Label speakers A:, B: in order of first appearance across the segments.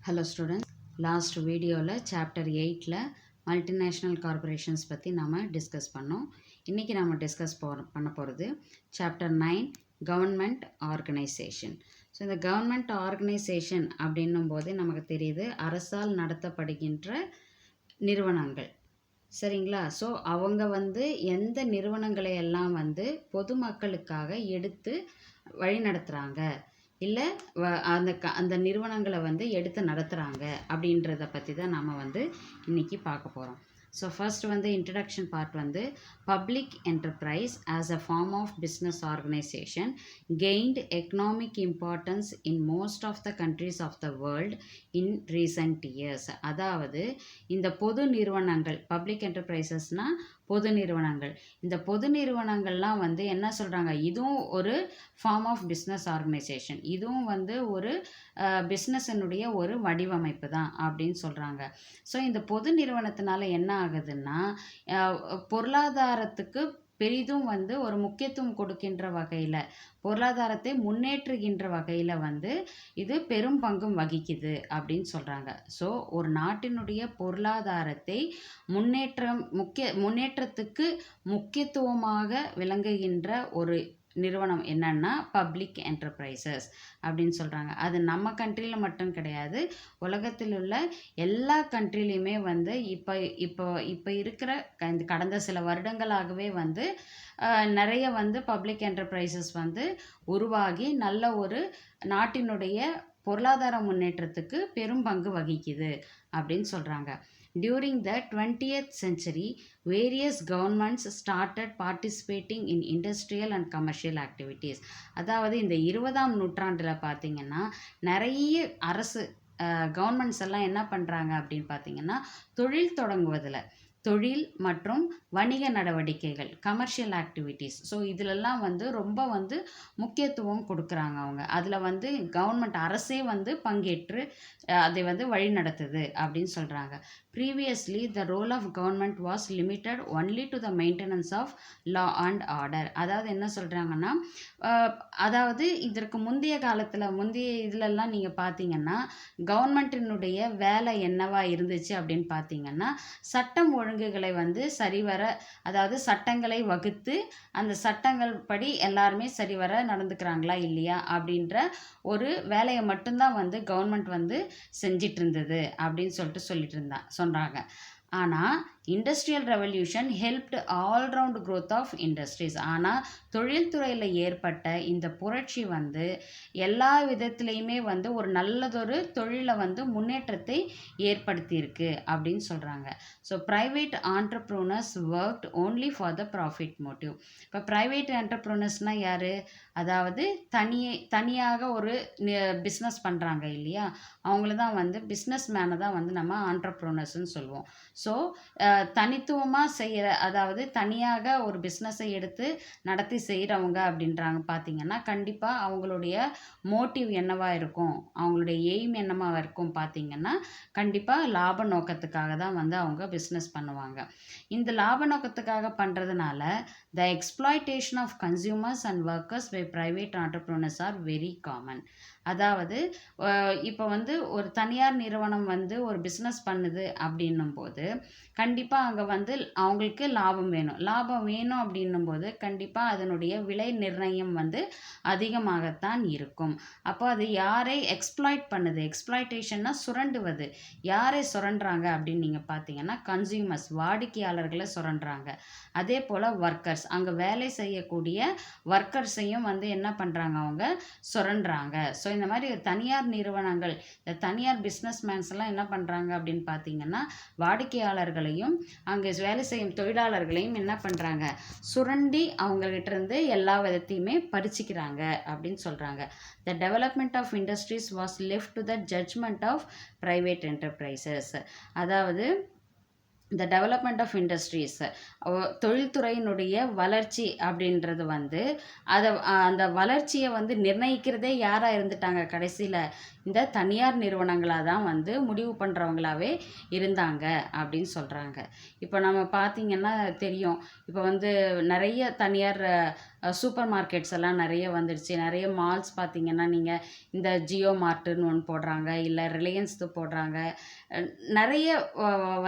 A: Hello students, last வீடியோவில் chapter 8ல் multinational corporations பற்றி நாம் டிஸ்கஸ் பண்ணோம். இன்றைக்கி நாம் டிஸ்கஸ் பண்ண போகிறது சாப்டர் 9 கவர்மெண்ட் ஆர்கனைசேஷன். ஸோ இந்த கவர்மெண்ட் ஆர்கனைசேஷன் அப்படின்னும் போது நமக்கு தெரியுது அரசால் நடத்தப்படுகின்ற நிறுவனங்கள், சரிங்களா? ஸோ அவங்க எந்த நிறுவனங்களை எல்லாம் பொதுமக்களுக்காக எடுத்து வழி நடத்துகிறாங்க, இல்லை அந்த நிறுவனங்களை எடுத்து நடத்துகிறாங்க அப்படின்றத பற்றி தான் நாம் இன்றைக்கி பார்க்க போகிறோம். So first introduction part public enterprise as a form of business organisation gained economic importance in most of the countries of the world in recent years. அதாவது இந்த பொது நிறுவனங்கள், பப்ளிக் என்டர்பிரைசஸ்னால் பொது நிறுவனங்கள், இந்த பொது நிறுவனங்கள்லாம் என்ன சொல்கிறாங்க, இதுவும் ஒரு ஃபார்ம் ஆஃப் பிஸ்னஸ் ஆர்கனைசேஷன், இதுவும் ஒரு பிஸ்னஸினுடைய ஒரு வடிவமைப்பு தான் அப்படின்னு சொல்கிறாங்க. ஸோ இந்த பொது நிறுவனத்தினால என்ன ஆகுதுன்னா, பொருளாதாரத்துக்கு பெரிதும் ஒரு முக்கியத்துவம் கொடுக்கின்ற வகையில், பொருளாதாரத்தை முன்னேற்றுகின்ற வகையில் இது பெரும் பங்கும் வகிக்குது அப்படின்னு சொல்கிறாங்க. ஸோ ஒரு நாட்டினுடைய பொருளாதாரத்தை முன்னேற்றத்துக்கு முக்கியத்துவமாக விளங்குகின்ற ஒரு நிறுவனம் என்னன்னா பப்ளிக் என்டர்பிரைசஸ் அப்படின்னு சொல்கிறாங்க. அது நம்ம கண்ட்ரியில் மட்டும் கிடையாது, உலகத்தில் உள்ள எல்லா கண்ட்ரிலையுமே இப்போ இருக்கிற கடந்த சில வருடங்களாகவே நிறைய பப்ளிக் என்டர்பிரைசஸ் உருவாகி நல்ல ஒரு நாட்டினுடைய பொருளாதார முன்னேற்றத்துக்கு பெரும் பங்கு வகிக்குது அப்படின்னு சொல்கிறாங்க. During the 20th century, various governments started participating in industrial and commercial activities. அதாவது இந்த 20ஆம் நூற்றாண்டில் பார்த்திங்கன்னா நிறைய அரசு கவர்மெண்ட்ஸ் எல்லாம் என்ன பண்ணுறாங்க அப்படின்னு பார்த்திங்கன்னா, தொழில் தொடங்குவதில், தொழில் மற்றும் வணிக நடவடிக்கைகள், கமர்ஷியல் ஆக்டிவிட்டீஸ், ஸோ இதிலெல்லாம் ரொம்ப முக்கியத்துவம் கொடுக்குறாங்க அவங்க. அதில் கவர்மெண்ட் அரசே பங்கேற்று அதை வழி நடத்துது அப்படின்னு சொல்கிறாங்க. Previously the role of government was limited only to the maintenance of law and order. அதாவது என்ன சொல்கிறாங்கன்னா, அதாவது இதற்கு முந்தைய காலத்தில், முந்தைய இதிலெல்லாம் நீங்கள் பார்த்தீங்கன்னா கவர்மெண்ட்டினுடைய வேலை என்னவா இருந்துச்சு அப்படின்னு பார்த்தீங்கன்னா, சட்டம் ஒழுங்குகளை சரிவர, அதாவது சட்டங்களை வகுத்து அந்த சட்டங்கள் படி எல்லாருமே சரிவர நடந்துக்கிறாங்களா இல்லையா அப்படின்ற ஒரு வேலையை மட்டும்தான் கவர்மெண்ட் செஞ்சிட்டு இருந்தது அப்படின்னு சொல்லிட்டு சொன்னாங்க. ஆனால் industrial revolution helped all round growth of industries. ஆனால் தொழில்துறையில் ஏற்பட்ட இந்த புரட்சி எல்லா விதத்துலேயுமே ஒரு நல்லதொரு தொழிலை முன்னேற்றத்தை ஏற்படுத்தியிருக்கு அப்படின்னு சொல்கிறாங்க. So private entrepreneurs worked only for the profit motive. இப்போ ப்ரைவேட் ஆண்டர்ப்ரூனர்ஸ்னால் யார்? அதாவது தனியாக ஒரு பிஸ்னஸ் பண்ணுறாங்க இல்லையா, அவங்கள தான் பிஸ்னஸ் மேனை தான் நம்ம ஆண்டர்ப்ரூனர்ஸ்ன்னு சொல்லுவோம். ஸோ தனித்துவமாக செய்கிற, அதாவது தனியாக ஒரு பிஸ்னஸை எடுத்து நடத்தி செய்கிறவங்க அப்படின்றாங்க பார்த்திங்கன்னா, கண்டிப்பாக அவங்களுடைய மோட்டிவ் என்னவாக இருக்கும், அவங்களுடைய எய்ம் என்னவாக இருக்கும் பார்த்திங்கன்னா, கண்டிப்பாக லாப நோக்கத்துக்காக தான் அவங்க பிஸ்னஸ் பண்ணுவாங்க. இந்த லாப நோக்கத்துக்காக பண்ணுறதுனால the exploitation of consumers and workers by private entrepreneurs are very common. அதாவது இப்போ ஒரு தனியார் நிறுவனம் ஒரு பிஸ்னஸ் பண்ணுது அப்படின்னும் போது கண்டிப்பாக அங்கே அவங்களுக்கு லாபம் வேணும். லாபம் வேணும் அப்படின்னும் போது கண்டிப்பாக அதனுடைய விலை நிர்ணயம் அதிகமாகத்தான் இருக்கும். அப்போ அது யாரை எக்ஸ்ப்ளாய்ட் பண்ணுது? எக்ஸ்ப்ளாய்டேஷன்னா சுரண்டுவது. யாரை சுரண்டுறாங்க அப்படின்னு நீங்கள் பார்த்தீங்கன்னா, கன்சியூமர்ஸ், வாடிக்கையாளர்களை சுரண்டுறாங்க. அதே போல் ஒர்க்கர்ஸ், அங்கே வேலை செய்யக்கூடிய ஒர்க்கர்ஸையும் என்ன பண்ணுறாங்க, அவங்க சுரண்டுறாங்க. ஸோ இந்த மாதிரி தனியார் நிறுவனங்கள், இந்த தனியார் பிஸ்னஸ் மேன்ஸ் எல்லாம் என்ன பண்ணுறாங்க அப்படின்னு பார்த்தீங்கன்னா, வாடிக்கையாளர்களையும் அங்கே வேலை செய்யும் தொழிலாளர்களையும் என்ன பண்ணுறாங்க, சுரண்டி அவங்ககிட்ட இருந்து எல்லா விதத்தையுமே பறிச்சுக்கிறாங்க அப்படின்னு சொல்கிறாங்க. The development of industries was left to the judgement of private enterprises. அதாவது இந்த டெவலப்மெண்ட் ஆஃப் இண்டஸ்ட்ரீஸ், தொழில்துறையினுடைய வளர்ச்சி அப்படின்றது அதை அந்த வளர்ச்சியை நிர்ணயிக்கிறதே யாராக இருந்துட்டாங்க கடைசியில்? இந்த தனியார் நிறுவனங்களாக தான் வந்து முடிவு பண்ணுறவங்களாவே இருந்தாங்க அப்படின்னு சொல்கிறாங்க. இப்போ நம்ம பார்த்திங்கன்னா தெரியும், இப்போ வந்து நிறைய தனியார் சூப்பர் மார்க்கெட்ஸ் எல்லாம் நிறைய வந்துடுச்சு. நிறைய மால்ஸ் பார்த்திங்கன்னா நீங்கள் இந்த ஜியோ மார்ட்டுன்னு ஒன்று போடுறாங்க, இல்லை ரிலையன்ஸ் போடுறாங்க, நிறைய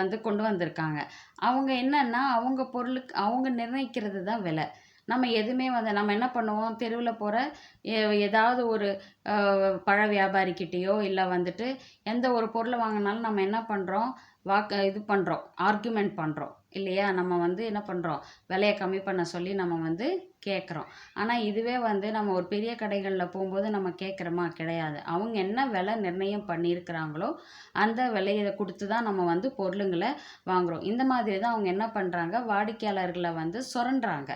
A: வந்து கொண்டு வந்திருக்காங்க. அவங்க என்னன்னா அவங்க பொருளுக்கு அவங்க நிர்ணயிக்கிறது தான் விலை. நம்ம எதுவுமே வந்து நம்ம என்ன பண்ணுவோம், தெருவில் போகிற ஏதாவது ஒரு பழ வியாபாரிக்கிட்டேயோ இல்லை வந்துட்டு எந்த ஒரு பொருளை வாங்கினாலும் நம்ம என்ன பண்ணுறோம், இது பண்ணுறோம், ஆர்குமெண்ட் பண்ணுறோம் இல்லையா? நம்ம வந்து என்ன பண்ணுறோம், விலையை கம்மி பண்ண சொல்லி நம்ம வந்து கேட்குறோம். ஆனால் இதுவே வந்து நம்ம ஒரு பெரிய கடைகளில் போகும்போது நம்ம கேட்குறோமா? கிடையாது. அவங்க என்ன விலை நிர்ணயம் பண்ணியிருக்கிறாங்களோ அந்த விலையை கொடுத்து தான் நம்ம வந்து பொருளுங்களை வாங்குகிறோம். இந்த மாதிரி தான் அவங்க என்ன பண்ணுறாங்க, வாடிக்கையாளர்களை வந்து சுரண்டுறாங்க.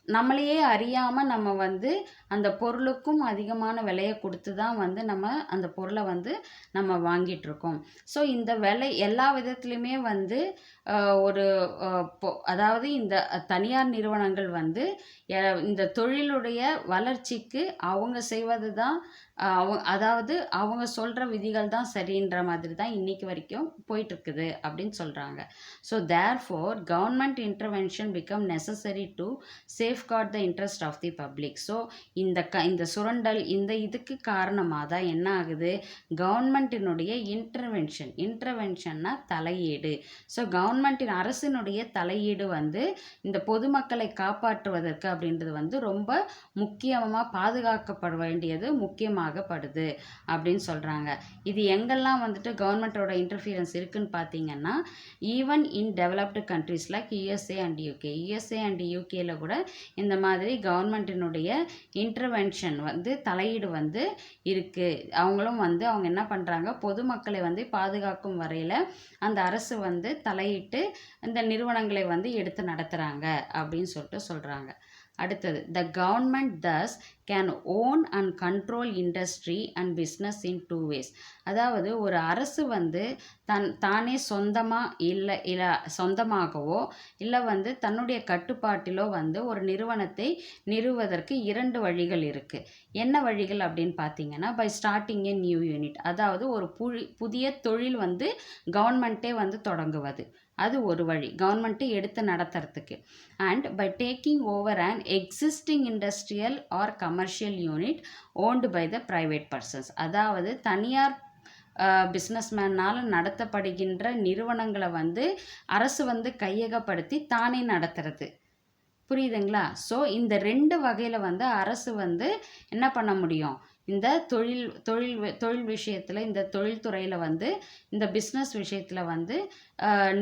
A: நம்மளையே அறியாமல் நம்ம வந்து அந்த பொருளுக்கும் அதிகமான விலையை கொடுத்து தான் வந்து நம்ம அந்த பொருளை வந்து நம்ம வாங்கிட்டுருக்கோம். ஸோ இந்த விலை எல்லா விதத்துலையுமே வந்து ஒரு அதாவது இந்த தனியார் நிறுவனங்கள் வந்து இந்த தொழிலுடைய வளர்ச்சிக்கு அவங்க செய்வது தான் அதாவது அவங்க சொல்கிற விதிகள் தான் சரின்ற மாதிரி தான் இன்றைக்கி வரைக்கும் போயிட்டுருக்குது அப்படின்னு சொல்கிறாங்க. So therefore government intervention become necessary to safeguard the interest of the public. So இந்த சுரண்டல் இந்த இதுக்கு காரணமாக தான் என்ன ஆகுது, கவர்மெண்ட்டினுடைய இன்டர்வென்ஷன்னா தலையீடு. ஸோ கவர்மெண்ட்டின் அரசினுடைய தலையீடு வந்து இந்த பொதுமக்களை காப்பாற்றுவதற்கு அப்படின்றது வந்து ரொம்ப முக்கியமாக பாதுகாக்கப்பட வேண்டியது முக்கியமாகப்படுது அப்படின்னு சொல்கிறாங்க. இது எங்கெல்லாம் வந்துட்டு கவர்மெண்ட்டோட இன்டர்ஃபியரன்ஸ் இருக்குன்னு பார்த்தீங்கன்னா, even in developed countries like USA and யூகேல கூட இந்த மாதிரி கவர்மெண்ட்டினுடைய இன்டர்வென்ஷன் வந்து தலையீடு வந்து இருக்குது. அவங்க என்ன பண்ணுறாங்க, பொதுமக்களை வந்து பாதுகாக்கும் வரையில் அந்த அரசு வந்து தலையிட்டு இந்த நிறுவனங்களை வந்து எடுத்து நடத்துகிறாங்க அப்படின்னு சொல்கிறாங்க. அடுத்தது, the government thus can own and control industry and business in 2 ways. அதாவது ஒரு அரசு வந்து தானே சொந்தமாகவோ இல்லை வந்து தன்னுடைய கட்டுப்பாட்டிலோ வந்து ஒரு நிறுவனத்தை நிறுவுவதற்கு 2 வழிகள் இருக்குது. என்ன வழிகள் அப்படின்னு பார்த்தீங்கன்னா, by starting a new unit, அதாவது ஒரு புதிய தொழில் வந்து கவர்மெண்ட்டே வந்து தொடங்குவது, அது ஒரு வழி கவர்மெண்ட்டு எடுத்து நடத்துறதுக்கு. And by taking over and existing industrial or commercial unit owned by the private persons, அதாவது தனியார் பிஸ்னஸ்மேனால் நடத்தப்படுகின்ற நிறுவனங்களை வந்து அரசு வந்து கையகப்படுத்தி தானே நடத்துறது. புரியுதுங்களா? ஸோ இந்த 2 வகையில் வந்து அரசு வந்து என்ன பண்ண முடியும், இந்த தொழில் விஷயத்தில், இந்த தொழில்துறையில் வந்து இந்த பிஸ்னஸ் விஷயத்தில் வந்து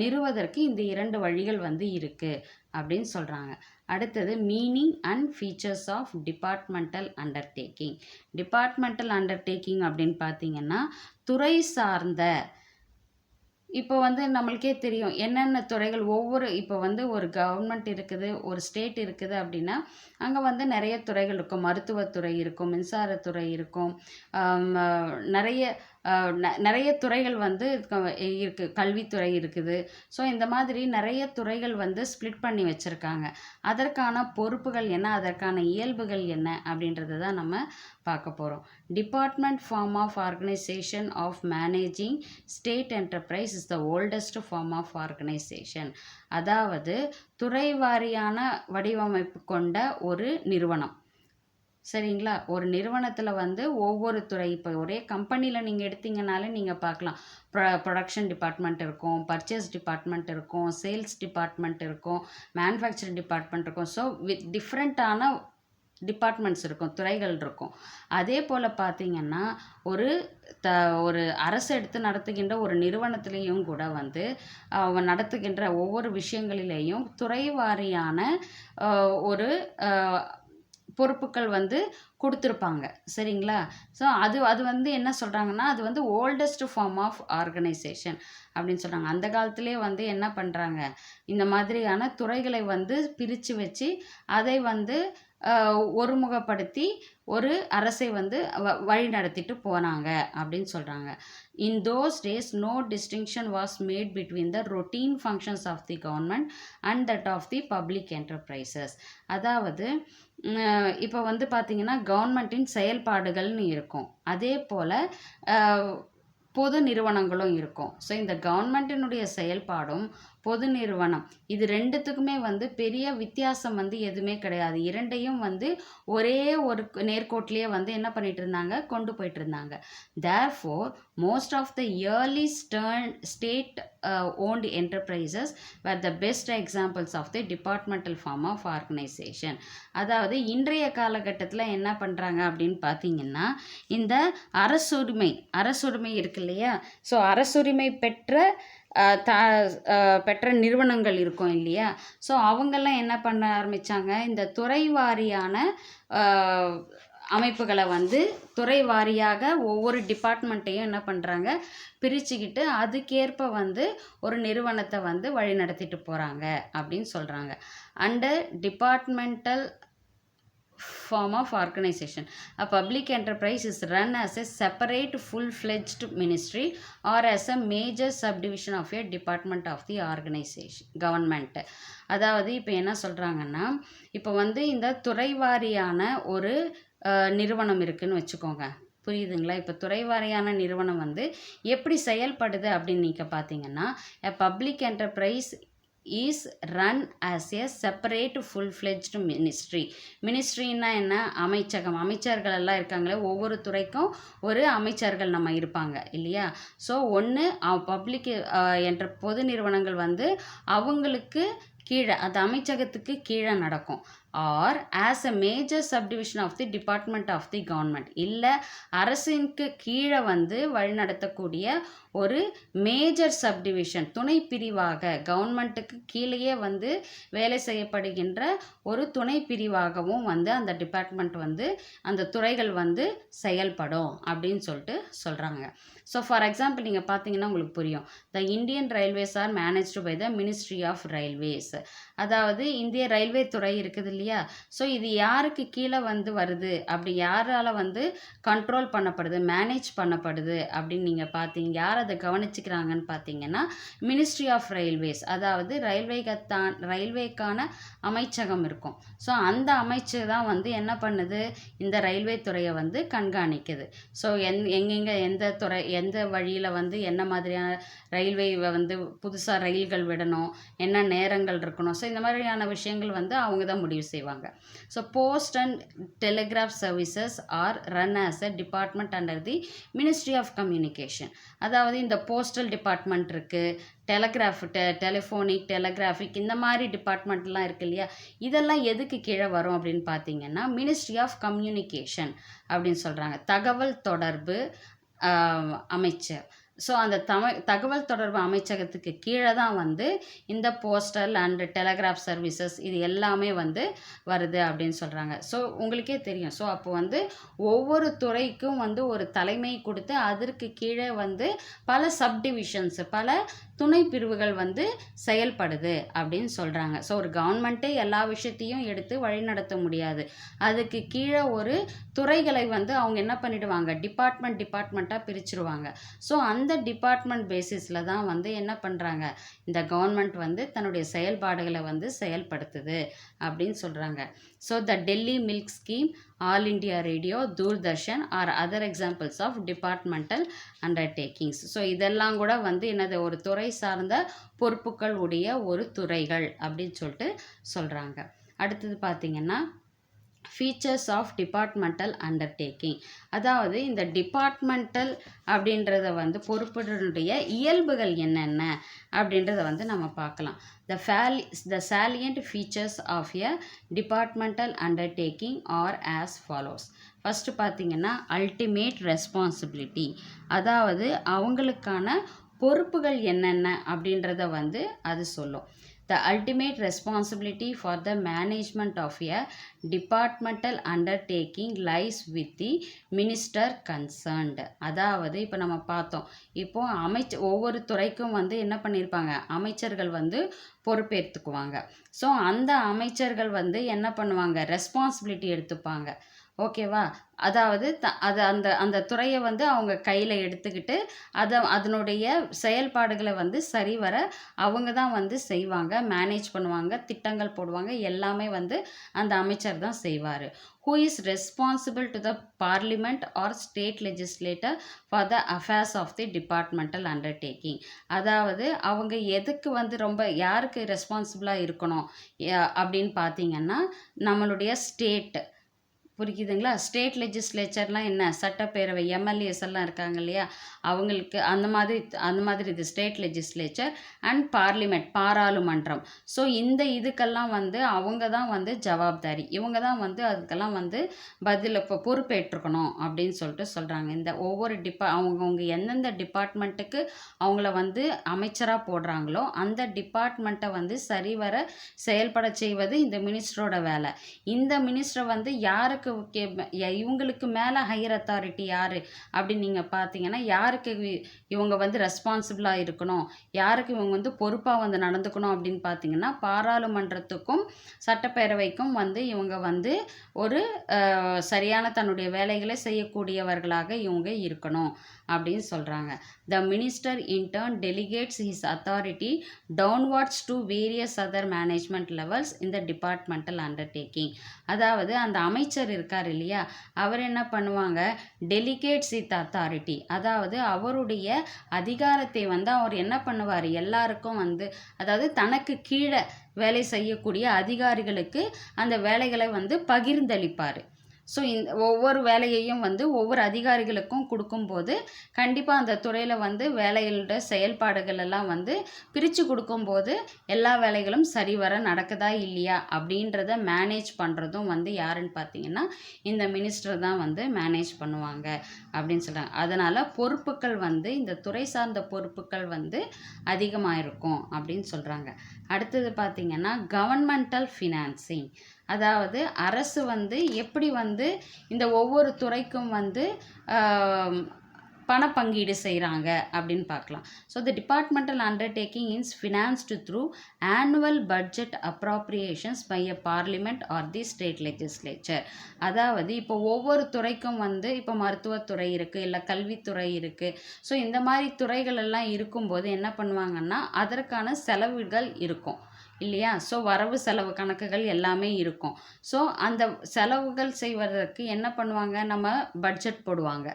A: நிறுவதற்கு இந்த 2 வழிகள் வந்து இருக்குது அப்படின்னு சொல்கிறாங்க. அடுத்தது, meaning and features of departmental undertaking அப்படின்னு பார்த்தீங்கன்னா, துறை சார்ந்த, இப்போ வந்து நம்மளுக்கே தெரியும் என்னென்ன துறைகள் இப்போ வந்து ஒரு கவர்மெண்ட் இருக்குது, ஒரு ஸ்டேட் இருக்குது அப்படின்னா அங்கே வந்து நிறைய துறைகள் இருக்கும். மருத்துவத்துறை இருக்கும், மின்சாரத்துறை இருக்கும், நிறைய துறைகள் வந்து இருக்குது, கல்வித்துறை இருக்குது. ஸோ இந்த மாதிரி நிறைய துறைகள் வந்து ஸ்ப்ளிட் பண்ணி வச்சுருக்காங்க. அதற்கான பொறுப்புகள் என்ன, அதற்கான இயல்புகள் என்ன அப்படின்றத தான் நம்ம பார்க்க போகிறோம். Department form of organisation of managing state enterprise is the oldest form of organisation. அதாவது துறை வாரியான வடிவமைப்பு கொண்ட ஒரு நிறுவனம். சரிங்களா? ஒரு நிறுவனத்தில் வந்து ஒவ்வொரு துறை, இப்போ ஒரே கம்பெனியில் நீங்கள் எடுத்தீங்கனாலே நீங்கள் பார்க்கலாம், ப்ரொடக்ஷன் டிபார்ட்மெண்ட் இருக்கும், பர்ச்சேஸ் டிபார்ட்மெண்ட் இருக்கும், சேல்ஸ் டிபார்ட்மெண்ட் இருக்கும், மேனுஃபேக்சரிங் டிபார்ட்மெண்ட் இருக்கும். ஸோ வித் டிஃப்ரெண்ட்டான டிபார்ட்மெண்ட்ஸ் இருக்கும், துறைகள் இருக்கும். அதே போல் பார்த்திங்கன்னா ஒரு அரசு எடுத்து நடத்துகின்ற ஒரு நிறுவனத்திலையும் கூட வந்து அவங்க நடத்துகின்ற ஒவ்வொரு விஷயங்களிலேயும் துறை வாரியான ஒரு பொறுப்புகள் வந்து கொடுத்துருப்பாங்க. சரிங்களா? ஸோ அது வந்து என்ன சொல்கிறாங்கன்னா, அது வந்து ஓல்டஸ்ட் ஃபார்ம் ஆஃப் ஆர்கனைசேஷன் அப்படின்னு சொல்கிறாங்க. அந்த காலத்திலே வந்து என்ன பண்ணுறாங்க, இந்த மாதிரியான துறைகளை வந்து பிரித்து வச்சு அதை வந்து ஒருமுகப்படுத்தி ஒரு அரசை வந்து வழி நடத்திட்டு போனாங்க அப்படின்னு சொல்கிறாங்க. In those days, no distinction was made between the routine functions of the government and that of the public enterprises. அதாவது இப்போ வந்து பார்த்திங்கன்னா கவர்மெண்ட்டின் செயல்பாடுகள்னு இருக்கும், அதே போல் பொது நிறுவனங்களும் இருக்கும். ஸோ இந்த கவர்மெண்ட்டினுடைய செயல்பாடும் பொது நிறுவனம் இது ரெண்டுத்துக்குமே வந்து பெரிய வித்தியாசம் வந்து எதுவுமே கிடையாது. இரண்டையும் வந்து ஒரே ஒரு நேர்கோட்டிலேயே வந்து என்ன பண்ணிட்டு இருந்தாங்க, கொண்டு போயிட்டு இருந்தாங்க. Therefore most of the early state owned enterprises were the best examples of the departmental form of organisation. அதாவது இன்றைய காலகட்டத்தில் என்ன பண்ணுறாங்க அப்படின்னு பார்த்தீங்கன்னா, இந்த அரசுரிமை இருக்கு இல்லையா, ஸோ அரசுரிமை பெற்ற நிறுவனங்கள் இருக்கும் இல்லையா, ஸோ அவங்கெல்லாம் என்ன பண்ண ஆரம்பித்தாங்க, இந்த துறை வாரியான அமைப்புகளை வந்து துறை வாரியாக ஒவ்வொரு டிபார்ட்மெண்ட்டையும் என்ன பண்ணுறாங்க, பிரிச்சுக்கிட்டு அதுக்கேற்ப வந்து ஒரு நிறுவனத்தை வந்து வழி நடத்திட்டு போகிறாங்க அப்படின்னு சொல்கிறாங்க. Under departmental form of organization, a public enterprise is run as a separate full-fledged ministry or as a major subdivision of a department of the organization government. அதாவது இப்போ என்ன சொல்கிறாங்கன்னா, இப்போ வந்து இந்த துறைவாரியான ஒரு நிறுவனம் இருக்குன்னு வச்சுக்கோங்க, புரியுதுங்களா? இப்போ துறைவாரியான நிறுவனம் வந்து எப்படி செயல்படுது அப்படின்னு நீங்கள் பார்த்தீங்கன்னா, a public enterprise is run as a separate full-fledged ministry. மினிஸ்ட்ரின்னா என்ன, அமைச்சர்கள் எல்லாம் இருக்காங்களே, ஒவ்வொரு துறைக்கும் ஒரு அமைச்சர்கள் நம்ம இருப்பாங்க இல்லையா. ஸோ ஒன்று பப்ளிக் என்ற பொது நிறுவனங்கள் வந்து அவங்களுக்கு கீழே, அந்த அமைச்சகத்துக்கு கீழே நடக்கும். Or as a major subdivision of the department of the government, இல்லை அரசிற்கு கீழே வந்து வழிநடத்தக்கூடிய ஒரு மேஜர் சப்டிவிஷன், துணை பிரிவாக கவர்மெண்ட்டுக்கு கீழேயே வந்து வேலை செய்யப்படுகின்ற ஒரு துணை பிரிவாகவும் வந்து அந்த டிபார்ட்மெண்ட் வந்து அந்த துறைகள் வந்து செயல்படும் அப்படின்னு சொல்லிட்டு சொல்கிறாங்க. ஸோ ஃபார் எக்ஸாம்பிள் நீங்கள் பார்த்தீங்கன்னா உங்களுக்கு புரியும். The Indian railways are managed by the ministry of railways. அதாவது இந்திய ரயில்வே துறை இருக்குது இல்லையா, ஸோ இது யாருக்கு கீழே வந்து வருது, அப்படி யாரால் வந்து கண்ட்ரோல் பண்ணப்படுது, மேனேஜ் பண்ணப்படுது அப்படின்னு நீங்கள் பார்த்தீங்க, யார் அதை கவனிச்சுக்கிறாங்கன்னு பார்த்தீங்கன்னா மினிஸ்ட்ரி ஆஃப் ரயில்வேஸ். அதாவது ரயில்வேக்கான அமைச்சகம் இருக்கும். ஸோ அந்த அமைச்சர் தான் வந்து என்ன பண்ணுது, இந்த ரயில்வே துறையை வந்து கண்காணிக்குது. ஸோ எங்கெங்கே எந்த வழியில் வந்து என்ன மாதிரியான ரயில்வே வந்து புதுசாக ரயில்கள் விடணும், என்ன நேரங்கள் இருக்கணும், ஸோ இந்த மாதிரியான விஷயங்கள் வந்து அவங்க தான் முடிவு செய்வாங்க. So post and telegraph services are run as a department under the ministry of communication. அதாவது இந்த போஸ்டல் டிபார்ட்மெண்ட் இருக்குது, டெலிஃபோனிக், டெலிகிராஃபிக், இந்த மாதிரி டிபார்ட்மெண்ட்லாம் இருக்குது இல்லையா, இதெல்லாம் எதுக்கு கீழே வரும் அப்படின்னு பார்த்தீங்கன்னா மினிஸ்ட்ரி ஆஃப் கம்யூனிகேஷன் அப்படின்னு சொல்கிறாங்க, தகவல் தொடர்பு அமைச்சர். ஸோ அந்த தகவல் தொடர்பு அமைச்சகத்துக்கு கீழே தான் வந்து இந்த போஸ்டல் அண்ட் டெலிகிராஃப் சர்வீசஸ் இது எல்லாமே வந்து வருது அப்படின்னு சொல்கிறாங்க. ஸோ உங்களுக்கே தெரியும். ஸோ அப்போ வந்து ஒவ்வொரு துறைக்கும் வந்து ஒரு தலைமை கொடுத்து அதற்கு கீழே வந்து பல சப்டிவிஷன்ஸ், பல துணை பிரிவுகள் வந்து செயல்படுது அப்படின்னு சொல்கிறாங்க. ஸோ ஒரு கவர்மெண்ட்டே எல்லா விஷயத்தையும் எடுத்து வழிநடத்த முடியாது. அதுக்கு கீழே ஒரு துறைகளை வந்து அவங்க என்ன பண்ணிடுவாங்க, டிபார்ட்மெண்ட்டாக பிரிச்சுருவாங்க. ஸோ அந்த டிபார்ட்மெண்ட் பேசிஸில் தான் வந்து என்ன பண்ணுறாங்க, இந்த கவர்மெண்ட் வந்து தன்னுடைய செயல்பாடுகளை வந்து செயல்படுத்துது அப்படின்னு சொல்கிறாங்க. So the Delhi milk scheme, all India radio, Doordarshan are other examples of departmental undertakings. So இதெல்லாம் கூட வந்து என்னது, ஒரு துறை சார்ந்த பொறுப்புகள் உடைய ஒரு துறைகள் அப்படின்னு சொல்லிட்டு சொல்கிறாங்க. அடுத்தது பார்த்திங்கன்னா ஃபீச்சர்ஸ் ஆஃப் டிபார்ட்மெண்டல் அண்டர்டேக்கிங். அதாவது இந்த டிபார்ட்மெண்டல் அப்படின்றத வந்து பொறுப்புடைய இயல்புகள் என்னென்ன அப்படின்றத வந்து நம்ம பார்க்கலாம். The salient features of a departmental undertaking are as follows. First பார்த்திங்கன்னா அல்டிமேட் ரெஸ்பான்சிபிலிட்டி, அதாவது அவங்களுக்கான பொறுப்புகள் என்னென்ன அப்படின்றத வந்து அது சொல்லும். The ultimate responsibility for the management of a departmental undertaking lies with the minister concerned. அதாவது இப்போ நம்ம பார்த்தோம், இப்போ ஒவ்வொரு துறைக்கும் வந்து என்ன பண்ணியிருப்பாங்க, அமைச்சர்கள் வந்து பொறுப்பேற்றுக்குவாங்க. ஸோ அந்த அமைச்சர்கள் வந்து என்ன பண்ணுவாங்க, ரெஸ்பான்சிபிலிட்டி எடுத்துப்பாங்க. ஓகேவா? அதாவது அந்த அந்த துறையை வந்து அவங்க கையில் எடுத்துக்கிட்டு அதனுடைய செயல்பாடுகளை வந்து சரிவர அவங்க தான் வந்து செய்வாங்க, மேனேஜ் பண்ணுவாங்க, திட்டங்கள் போடுவாங்க, எல்லாமே வந்து அந்த அமைச்சர் தான் செய்வார். Who is responsible to the parliament or state legislator for the affairs of the departmental undertaking. அதாவது அவங்க எதுக்கு வந்து ரொம்ப யாருக்கு ரெஸ்பான்சிபிளாக இருக்கணும் அப்படின்னு பார்த்தீங்கன்னா, நம்மளுடைய ஸ்டேட், புரியுதுங்களா? ஸ்டேட் லெஜிஸ்லேச்சர்லாம் என்ன, சட்டப்பேரவை எம்எல்ஏஸ் எல்லாம் இருக்காங்க இல்லையா, அவங்களுக்கு அந்த மாதிரி இது ஸ்டேட் லெஜிஸ்லேச்சர் அண்ட் பார்லிமெண்ட், பாராளுமன்றம். ஸோ இந்த இதுக்கெல்லாம் வந்து அவங்க தான் வந்து ஜவாப்தாரி, இவங்க தான் வந்து அதுக்கெல்லாம் வந்து இப்போ பொறுப்பேற்றுக்கணும் அப்படின்னு சொல்லிட்டு சொல்கிறாங்க. இந்த ஒவ்வொரு அவங்கவுங்க எந்தெந்த டிபார்ட்மெண்ட்டுக்கு அவங்கள வந்து அமைச்சராக போடுறாங்களோ அந்த டிபார்ட்மெண்ட்டை வந்து சரிவர செயல்பட செய்வது இந்த மினிஸ்டரோட வேலை. இந்த மினிஸ்டரை வந்து யாருக்கு இவங்களுக்கு மேலே ஹையர் அத்தாரிட்டி யார் அப்படின்னு நீங்கள் பார்த்தீங்கன்னா, யாருக்கு இவங்க வந்து ரெஸ்பான்சிபிளாக இருக்கணும், யாருக்கு இவங்க வந்து பொறுப்பாக வந்து நடந்துக்கணும் அப்படின்னு பார்த்தீங்கன்னா, பாராளுமன்றத்துக்கும் சட்டப்பேரவைக்கும் வந்து இவங்க வந்து ஒரு சரியான தன்னுடைய வேலைகளை செய்யக்கூடியவர்களாக இவங்க இருக்கணும் அப்படின்னு சொல்கிறாங்க. The minister in turn delegates his authority downwards to various other management levels இந்த டிபார்ட்மெண்டல் அண்டர்டேக்கிங். அதாவது அந்த அமைச்சர் இருக்கார் இல்லையா, அவர் என்ன பண்ணுவாங்க, டெலிகேட்ஸ் இத் அத்தாரிட்டி, அதாவது அவருடைய அதிகாரத்தை வந்து அவர் என்ன பண்ணுவார், எல்லாருக்கும் வந்து அதாவது தனக்கு கீழே வேலை செய்யக்கூடிய அதிகாரிகளுக்கு அந்த வேலைகளை வந்து பகிர்ந்தளிப்பார். ஸோ இந்த ஒவ்வொரு வேலையையும் வந்து ஒவ்வொரு அதிகாரிகளுக்கும் கொடுக்கும்போது கண்டிப்பாக அந்த துறையில் வந்து வேலைகளோட செயல்பாடுகள் எல்லாம் வந்து பிரித்து கொடுக்கும்போது எல்லா வேலைகளும் சரிவர நடக்குதா இல்லையா அப்படின்றத மேனேஜ் பண்ணுறதும் வந்து யாருன்னு பார்த்தீங்கன்னா இந்த மினிஸ்டர் தான் வந்து மேனேஜ் பண்ணுவாங்க அப்படின்னு சொல்கிறாங்க. அதனால் பொறுப்புகள் வந்து இந்த துறை சார்ந்த பொறுப்புகள் வந்து அதிகமாக இருக்கும் அப்படின்னு சொல்கிறாங்க. அடுத்தது பார்த்திங்கன்னா கவர்மெண்டல் ஃபினான்சிங், அதாவது அரசு வந்து எப்படி வந்து இந்த ஒவ்வொரு துறைக்கும் வந்து பணப்பங்கீடு செய்கிறாங்க அப்படின்னு பார்க்கலாம். So the departmental undertaking is financed through annual budget appropriations by a parliament or the state legislature. அதாவது இப்போ ஒவ்வொரு துறைக்கும் வந்து இப்போ மருத்துவத்துறை இருக்குது, இல்லை கல்வித்துறை இருக்குது. ஸோ இந்த மாதிரி துறைகள் எல்லாம் இருக்கும்போது என்ன பண்ணுவாங்கன்னா அதற்கான செலவுகள் இருக்கும் இல்லையா. ஸோ வரவு செலவு கணக்குகள் எல்லாமே இருக்கும். ஸோ அந்த செலவுகள் செய்வதற்கு என்ன பண்ணுவாங்க, நம்ம பட்ஜெட் போடுவாங்க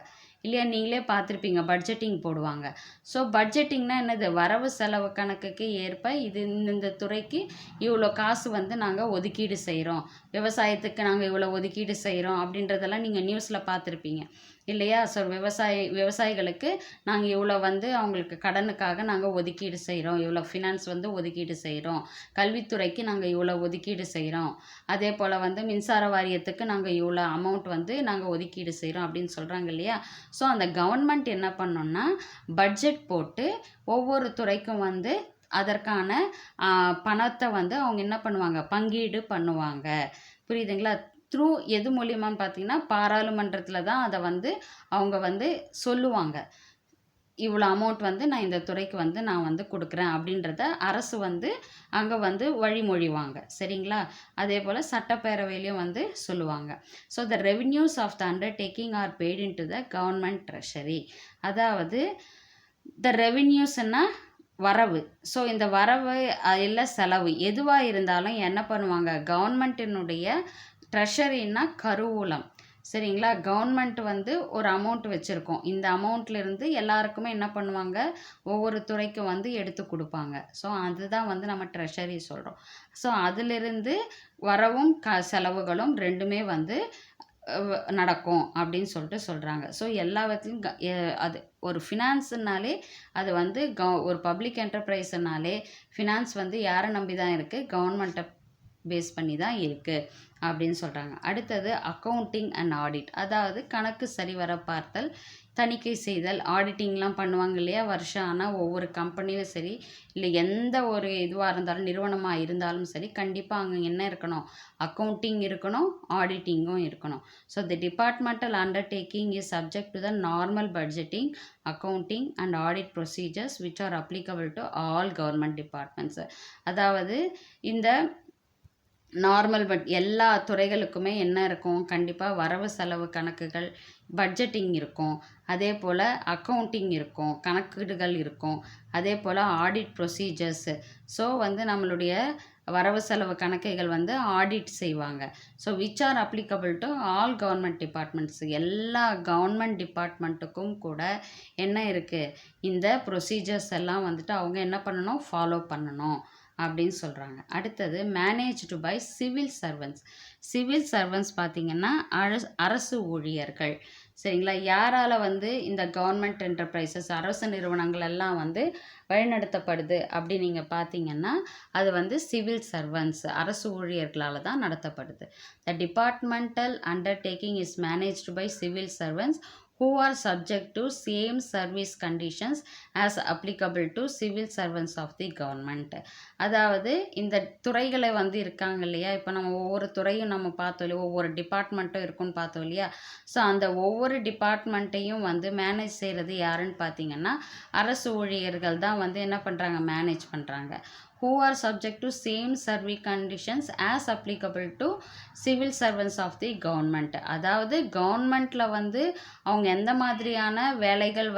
A: இல்லையா, நீங்களே பார்த்துருப்பீங்க, பட்ஜெட்டிங் போடுவாங்க. ஸோ பட்ஜெட்டிங்னா என்னது, வரவு செலவு கணக்குக்கு ஏற்ப இது இந்த துறைக்கு இவ்வளோ காசு வந்து நாங்கள் ஒதுக்கீடு செய்கிறோம், விவசாயத்துக்கு நாங்கள் இவ்வளோ ஒதுக்கீடு செய்கிறோம் அப்படின்றதெல்லாம் நீங்கள் நியூஸில் பார்த்துருப்பீங்க இல்லையா. ஸோ விவசாயிகளுக்கு நாங்கள் இவ்வளோ வந்து அவங்களுக்கு கடனுக்காக நாங்கள் ஒதுக்கீடு செய்கிறோம், இவ்வளோ ஃபினான்ஸ் வந்து ஒதுக்கீடு செய்கிறோம், கல்வித்துறைக்கு நாங்கள் இவ்வளோ ஒதுக்கீடு செய்கிறோம், அதே போல் வந்து மின்சார வாரியத்துக்கு நாங்கள் இவ்வளோ அமௌண்ட் வந்து நாங்கள் ஒதுக்கீடு செய்கிறோம் அப்படின்னு சொல்கிறாங்க இல்லையா. ஸோ அந்த கவர்மெண்ட் என்ன பண்ணோன்னா பட்ஜெட் போட்டு ஒவ்வொரு துறைக்கும் வந்து அதற்கான பணத்தை வந்து அவங்க என்ன பண்ணுவாங்க, பங்கீடு பண்ணுவாங்க. புரியுதுங்களா. த்ரூ எது மூலியமான்னு பார்த்தீங்கன்னா பாராளுமன்றத்தில் தான் அதை வந்து அவங்க வந்து சொல்லுவாங்க, இவ்வளோ அமௌண்ட் வந்து நான் இந்த துறைக்கு வந்து நான் வந்து கொடுக்குறேன் அப்படின்றத அரசு வந்து அங்கே வந்து வழிமொழிவாங்க. சரிங்களா. அதே போல் சட்டப்பேரவையிலையும் வந்து சொல்லுவாங்க. So the revenues of the undertaking are paid in to the government treasury. அதாவது த ரெவென்யூஸ்னால் வரவு. ஸோ இந்த வரவு இல்லை செலவு எதுவாக இருந்தாலும் என்ன பண்ணுவாங்க, கவர்மெண்ட்டினுடைய ட்ரெஷரின்னா கருவூலம். சரிங்களா. கவர்மெண்ட் வந்து ஒரு அமௌண்ட் வச்சுருக்கோம், இந்த அமௌண்ட்லேருந்து எல்லாருக்குமே என்ன பண்ணுவாங்க, ஒவ்வொரு துறைக்கும் வந்து எடுத்து கொடுப்பாங்க. ஸோ அதுதான் வந்து நம்ம ட்ரெஷரி சொல்கிறோம். ஸோ அதிலிருந்து வரவும் செலவுகளும் ரெண்டுமே வந்து நடக்கும் அப்படின்னு சொல்லிட்டு சொல்கிறாங்க. ஸோ எல்லாவற்றையும் அது ஒரு ஃபினான்ஸுனாலே அது வந்து ஒரு பப்ளிக் என்டர்பிரைஸ்னாலே ஃபினான்ஸ் வந்து யாரை நம்பி தான் இருக்குது, கவர்மெண்ட்டை பேஸ் பண்ணி தான் இருக்குது அப்படின்னு சொல்கிறாங்க. அடுத்தது அக்கௌண்டிங் அண்ட் ஆடிட், அதாவது கணக்கு சரிவர பார்த்தல். தணிக்கை செய்தல், ஆடிட்டிங்லாம் பண்ணுவாங்க இல்லையா? வருஷம் ஆனால் ஒவ்வொரு கம்பெனியும் சரி, இல்லை எந்த ஒரு இதுவாக இருந்தாலும், நிறுவனமாக இருந்தாலும் சரி, கண்டிப்பாக அங்கே என்ன இருக்கணும்? அக்கவுண்டிங் இருக்கணும், ஆடிட்டிங்கும் இருக்கணும். So the departmental undertaking is subject to the normal budgeting, accounting and audit procedures which are applicable to all government departments. அதாவது இந்த நார்மல் எல்லா துறைகளுக்குமே என்ன இருக்கும்? கண்டிப்பாக வரவு செலவு கணக்குகள், பட்ஜெட்டிங் இருக்கும். அதே போல் அக்கவுண்டிங் இருக்கும், கணக்கீடுகள் இருக்கும். அதே போல் ஆடிட் ப்ரொசீஜர்ஸு. ஸோ நம்மளுடைய வரவு செலவு கணக்குகள் ஆடிட் செய்வாங்க. So which are applicable to all government departments. எல்லா கவர்மெண்ட் டிபார்ட்மெண்ட்டுக்கும் கூட என்ன இருக்குது? இந்த ப்ரொசீஜர்ஸ் எல்லாம் அவங்க என்ன பண்ணணும்? ஃபாலோ பண்ணணும் அப்படின்னு சொல்கிறாங்க. அடுத்தது managed by civil servants. Civil servants பார்த்திங்கன்னா அரசு ஊழியர்கள். சரிங்களா? யாரால் இந்த கவர்மெண்ட் என்டர்பிரைசஸ், அரசு நிறுவனங்கள் எல்லாம் வழிநடத்தப்படுது அப்படி நீங்கள் பார்த்தீங்கன்னா அது சிவில் சர்வன்ட்ஸ், அரசு ஊழியர்களால் தான் நடத்தப்படுது. The departmental undertaking is managed by civil servants who are subject to same service conditions as applicable to civil servants of the government. அதாவது இந்த துறைகளை இருக்காங்க இல்லையா? இப்போ நம்ம ஒவ்வொரு துறையும் நம்ம பார்த்தோம் இல்லையா? ஒவ்வொரு டிபார்ட்மெண்ட்டும் இருக்குன்னு பார்த்தோம் இல்லையா? ஸோ அந்த ஒவ்வொரு டிபார்ட்மெண்ட்டையும் மேனேஜ் செய்கிறது யாருன்னு பார்த்தீங்கன்னா அரசு ஊழியர்கள் தான் என்ன பண்ணுறாங்க? மேனேஜ் பண்ணுறாங்க. who are subject to same service conditions as applicable to civil servants of the government. அதாவது கவர்மெண்ட்டில் அவங்க எந்த மாதிரியான வேலைகள்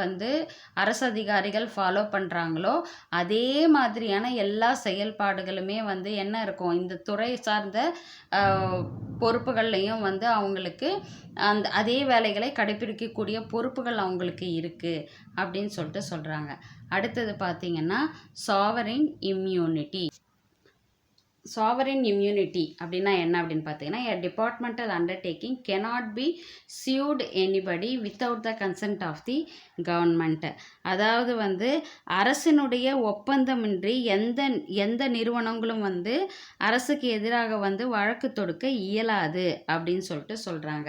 A: அரசு அதிகாரிகள் ஃபாலோ பண்ணுறாங்களோ அதே மாதிரியான எல்லா செயல்பாடுகளுமே என்ன இருக்கும்? இந்த துறை சார்ந்த பொறுப்புகள்லையும் அவங்களுக்கு அதே வேலைகளை கடைப்பிடிக்கக்கூடிய பொறுப்புகள் அவங்களுக்கு இருக்குது அப்படின்னு சொல்கிறாங்க. அடுத்தது பார்த்திங்கன்னா சாவரின் இம்யூனிட்டி. சாவரின் இம்யூனிட்டி அப்படின்னா என்ன அப்படின்னு பார்த்தீங்கன்னா a departmental undertaking cannot be sued anybody without the consent of the government. அதாவது அரசினுடைய ஒப்பந்தமின்றி எந்த நிறுவனங்களும் அரசுக்கு எதிராக வழக்கு தொடுக்க இயலாது அப்படின்னு சொல்கிறாங்க.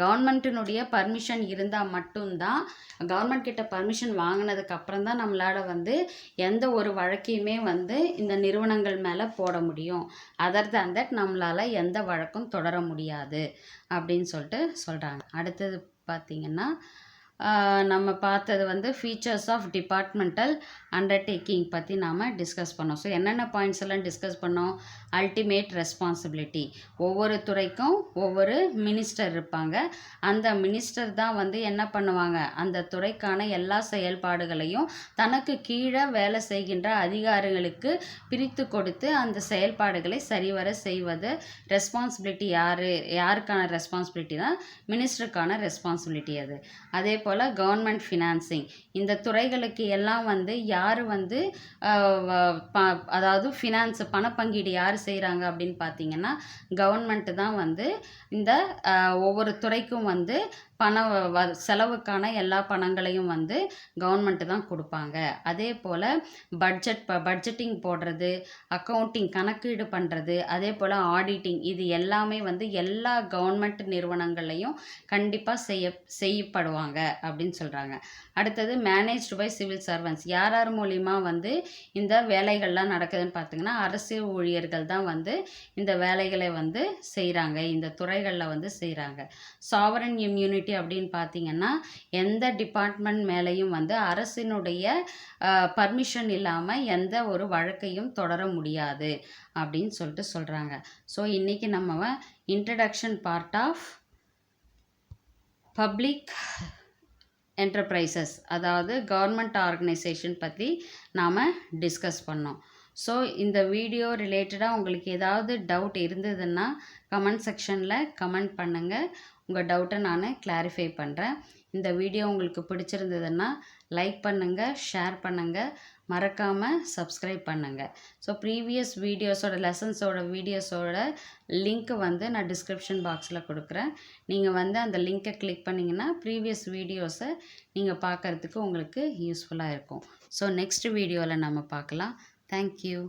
A: கவர்மெண்ட்டினுடைய பர்மிஷன் இருந்தால் மட்டும்தான், கவர்மெண்ட் கிட்ட பர்மிஷன் வாங்கினதுக்கு அப்புறம் தான் நம்மளால் எந்த ஒரு வழக்கையுமே இந்த நிறுவனங்கள் மேலே போட முடியும். அதர் தேன் தட் நம்மளால் எந்த வழக்கும் தொடர முடியாது அப்படின்னு சொல்கிறாங்க. அடுத்தது பார்த்திங்கன்னா நம்ம பார்த்தது ஃபீச்சர்ஸ் ஆஃப் டிபார்ட்மெண்டல் அண்டர்டேக்கிங் பற்றி நாம் டிஸ்கஸ் பண்ணோம். ஸோ என்னென்ன பாயிண்ட்ஸ் எல்லாம் டிஸ்கஸ் பண்ணோம்? Ultimate responsibility. ஒவ்வொரு துறைக்கும் ஒவ்வொரு மினிஸ்டர் இருப்பாங்க. அந்த மினிஸ்டர் தான் என்ன பண்ணுவாங்க? அந்த துறைக்கான எல்லா செயல்பாடுகளையும் தனக்கு கீழே வேலை செய்கின்ற அதிகாரிகளுக்கு பிரித்து கொடுத்து அந்த செயல்பாடுகளை சரிவர செய்வது ரெஸ்பான்சிபிலிட்டி. யாருக்கான ரெஸ்பான்சிபிலிட்டி தான்? மினிஸ்டருக்கான ரெஸ்பான்சிபிலிட்டி அது. அதே போல் கவர்மெண்ட் ஃபினான்சிங். இந்த துறைகளுக்கு எல்லாம் யார் அதாவது ஃபினான்ஸ் பணப்பங்கீடு யார் செய்கிறாங்க அப்படின்னு பார்த்தீங்கன்னா கவர்மெண்ட்டு தான் இந்த ஒவ்வொரு துறைக்கும் செலவுக்கான எல்லா பணங்களையும் கவர்மெண்ட்டு தான் கொடுப்பாங்க. அதே போல் பட்ஜெட்டிங் போடுறது, அக்கவுண்டிங் கணக்கீடு பண்ணுறது, அதே போல் ஆடிட்டிங், இது எல்லாமே எல்லா கவர்மெண்ட் நிறுவனங்கள்லையும் கண்டிப்பாக செய்யப்படுவாங்க அப்படின்னு சொல்கிறாங்க. அடுத்தது மேனேஜ்டு பை சிவில் சர்வன்ட்ஸ். யார் மூலிமா இந்த வேலைகள்லாம் நடக்குதுன்னு பார்த்தீங்கன்னா அரசு ஊழியர்கள் தான் இந்த வேலைகளை செய்கிறாங்க, இந்த துறைகளில் செய்கிறாங்க. சாவரன் இம்யூனிட்டி அப்படின்னு பார்த்தீங்கன்னா எந்த டிபார்ட்மெண்ட் மேலேயும் அரசினுடைய பர்மிஷன் இல்லாமல் எந்த ஒரு வழக்கையும் தொடர முடியாது அப்படின்னு சொல்கிறாங்க. ஸோ இன்றைக்கி நம்ம introduction part of public enterprises, அதாவது கவர்மெண்ட் ஆர்கனைசேஷன் பற்றி நாம் டிஸ்கஸ் பண்ணோம். ஸோ இந்த வீடியோ ரிலேட்டடாக உங்களுக்கு ஏதாவது டவுட் இருந்ததுன்னா கமெண்ட் செக்ஷனில் கமெண்ட் பண்ணுங்கள். உங்கள் டவுட்டை நான் கிளாரிஃபை பண்ணுறேன். இந்த வீடியோ உங்களுக்கு பிடிச்சிருந்ததுன்னா லைக் பண்ணுங்கள், ஷேர் பண்ணுங்கள், மறக்காமல் சப்ஸ்கிரைப் பண்ணுங்கள். ஸோ ப்ரீவியஸ் வீடியோஸோட வீடியோஸோட லிங்க்கு நான் டிஸ்கிரிப்ஷன் பாக்ஸில் கொடுக்குறேன். நீங்கள் அந்த லிங்க்கை கிளிக் பண்ணிங்கன்னா ப்ரீவியஸ் வீடியோஸை நீங்கள் பார்க்குறதுக்கு உங்களுக்கு யூஸ்ஃபுல்லாக இருக்கும். ஸோ நெக்ஸ்ட் வீடியோவில் நம்ம பார்க்கலாம். தேங்க்யூ.